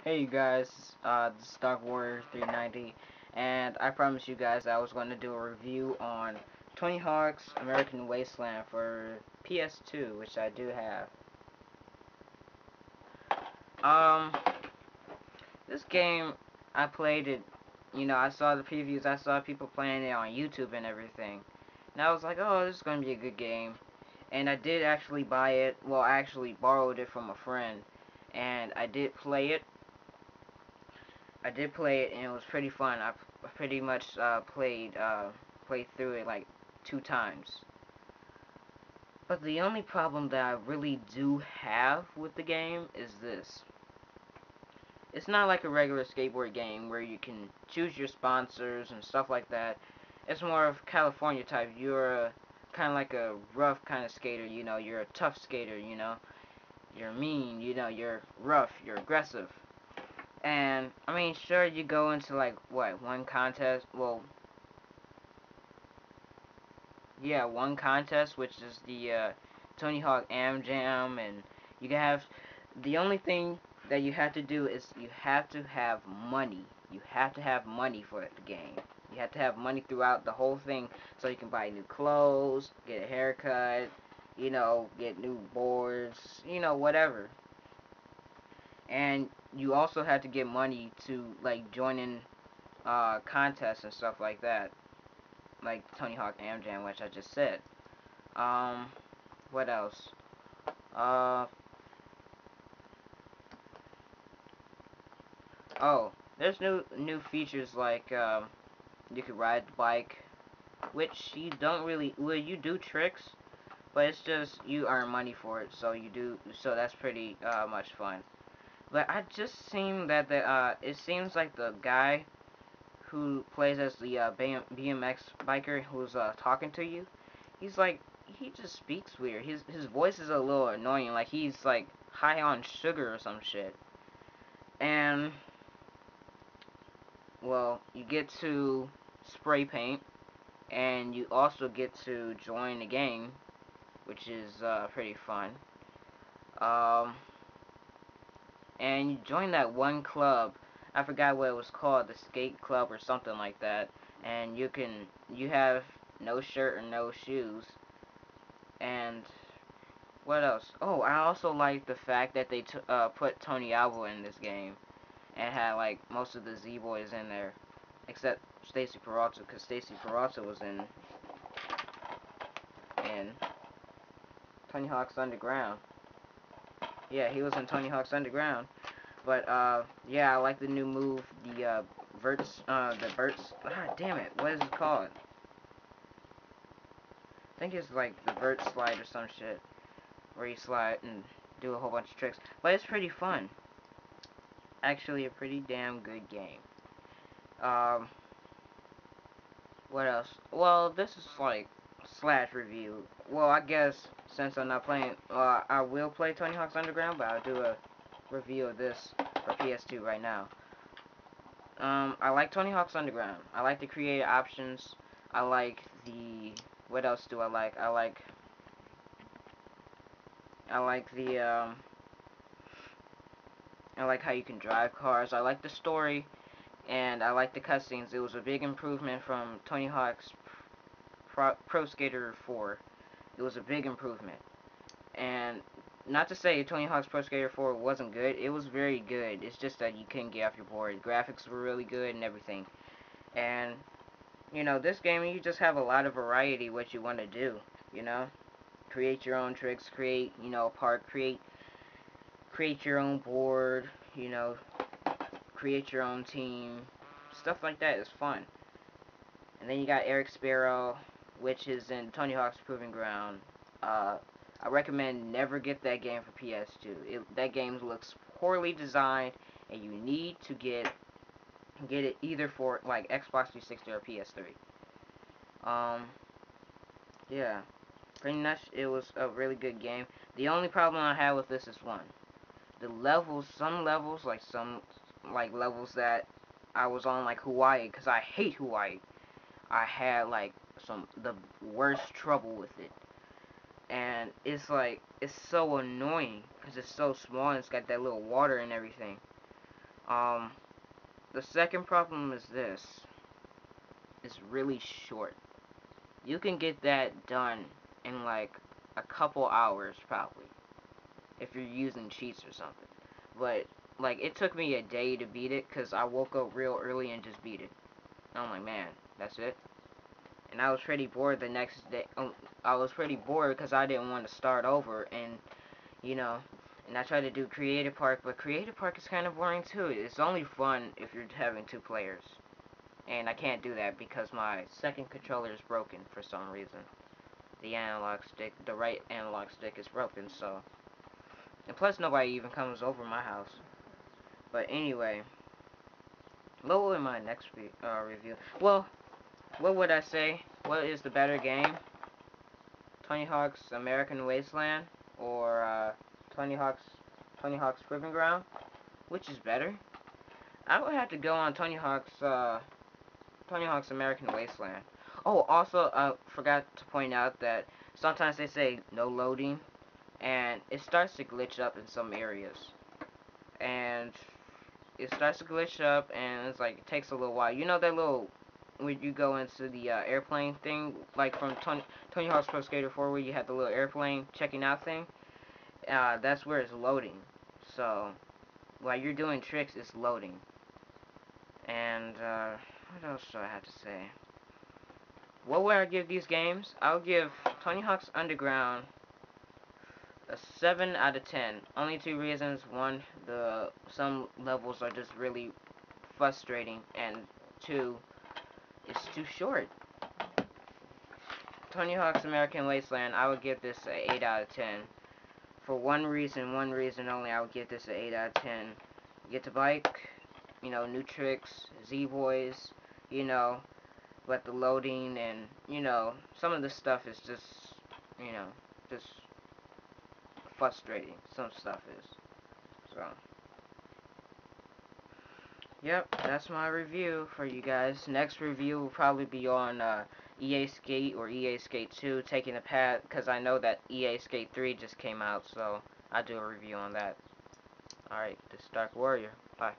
Hey you guys, this is Dark Warrior 390, and I promised you guys I was going to do a review on Tony Hawk's American Wasteland for PS2, which I do have. Um, this game, I played it, I saw the previews, I saw people playing it on YouTube and everything, and I was like, oh, this is going to be a good game, and I did actually buy it, well, I actually borrowed it from a friend, and I did play it, and it was pretty fun. I pretty much played through it like 2 times. But the only problem that I really do have with the game is this. It's not like a regular skateboard game where you can choose your sponsors and stuff like that. It's more of California type. You're kind of like a rough kind of skater, you're a tough skater, you're mean, you're rough, you're aggressive. And I mean, sure, you go into like what, one contest? Well, yeah, one contest, which is the Tony Hawk Am Jam, and you can have. The only thing that you have to do is you have to have money. You have to have money for the game. You have to have money throughout the whole thing, so you can buy new clothes, get a haircut, get new boards, whatever. And you also have to get money to like join in contests and stuff like that, like Tony Hawk Am Jam, which I just said. Um, what else? Uh, oh, there's new features like you could ride the bike, which you don't really. Well, you do tricks, but it's just you earn money for it, so you do. So that's pretty much fun. But I just seem that it seems like the guy who plays as the BMX biker who's talking to you, he's like, he just speaks weird. His voice is a little annoying, like he's like high on sugar or some shit. And well, you get to spray paint, and you also get to join the game, which is pretty fun. Um, and you join that one club. I forgot what it was called, the skate club or something like that. And you have no shirt or no shoes. And what else? Oh, I also like the fact that they put Tony Alva in this game and had like most of the Z Boys in there, except Stacy Peralta, because Stacy Peralta was in Tony Hawk's Underground. Yeah, he was in Tony Hawk's Underground. But yeah, I like the new move, the verts. Ah, damn it, what is it called? I think it's like the vert slide or some shit, where you slide and do a whole bunch of tricks. But it's pretty fun. Actually, a pretty damn good game. Um, what else? Well, this is like slash review. Well, I guess since I'm not playing, I will play Tony Hawk's Underground, but I'll do a review of this for PS2 right now. I like Tony Hawk's Underground. I like the creative options. I like the. What else do I like? I like the. I like how you can drive cars. I like the story, and I like the cutscenes. It was a big improvement from Tony Hawk's Pro Skater 4. It was a big improvement. And not to say Tony Hawk's Pro Skater 4 wasn't good. It was very good. It's just that you couldn't get off your board. Graphics were really good and everything. And this game, you just have a lot of variety what you want to do, you know? Create your own tricks, create, park, create your own board, you know, create your own team. Stuff like that is fun. And then you got Eric Sparrow, which is in Tony Hawk's Proving Ground. I recommend never get that game for PS2. That game looks poorly designed, and you need to get it either for like Xbox 360 or PS3. Um, yeah, pretty much it was a really good game. The only problem I had with this is one. The levels, some levels, like some like levels that I was on like Hawaii, because I hate Hawaii. I had like the worst trouble with it. And it's like it's so annoying because it's so small and it's got that little water and everything. Um, the second problem is this. It's really short. You can get that done in like a couple hours probably if you're using cheats or something. But like it took me a day to beat it because I woke up real early and just beat it. And I'm like, man, that's it. And I was pretty bored the next day. I was pretty bored because I didn't want to start over, and you know, and I tried to do Creative Park, but Creative Park is kind of boring too. It's only fun if you're having two players, and I can't do that because my second controller is broken for some reason. The analog stick, the right analog stick is broken, so. And plus, nobody even comes over my house. But anyway, what will be my next review? Well, what would I say? What is the better game? Tony Hawk's American Wasteland or Tony Hawk's Tony Hawk's Proving Ground? Which is better? I would have to go on Tony Hawk's American Wasteland. Oh, also, I forgot to point out that sometimes they say no loading, and it starts to glitch up in some areas. And it starts to glitch up, and it's like, it takes a little while. You know that little, when you go into the airplane thing, like from Tony Hawk's Pro Skater 4, where you had the little airplane checking out thing? That's where it's loading. So, while you're doing tricks, it's loading. And, what else do I have to say? What would I give these games? I'll give Tony Hawk's Underground a 7 out of 10. Only two reasons. One, some levels are just really frustrating, and two, it's too short. Tony Hawk's American Wasteland, I would give this a 8 out of 10. For one reason only, I would give this a 8 out of 10. You get to bike, new tricks, Z-Boys, but the loading and, some of the stuff is just, just frustrating. Some stuff is. So, yep, that's my review for you guys. Next review will probably be on EA Skate or EA Skate 2 taking a path, because I know that EA Skate 3 just came out, so I'll do a review on that. Alright, this is Dark Warrior. Bye.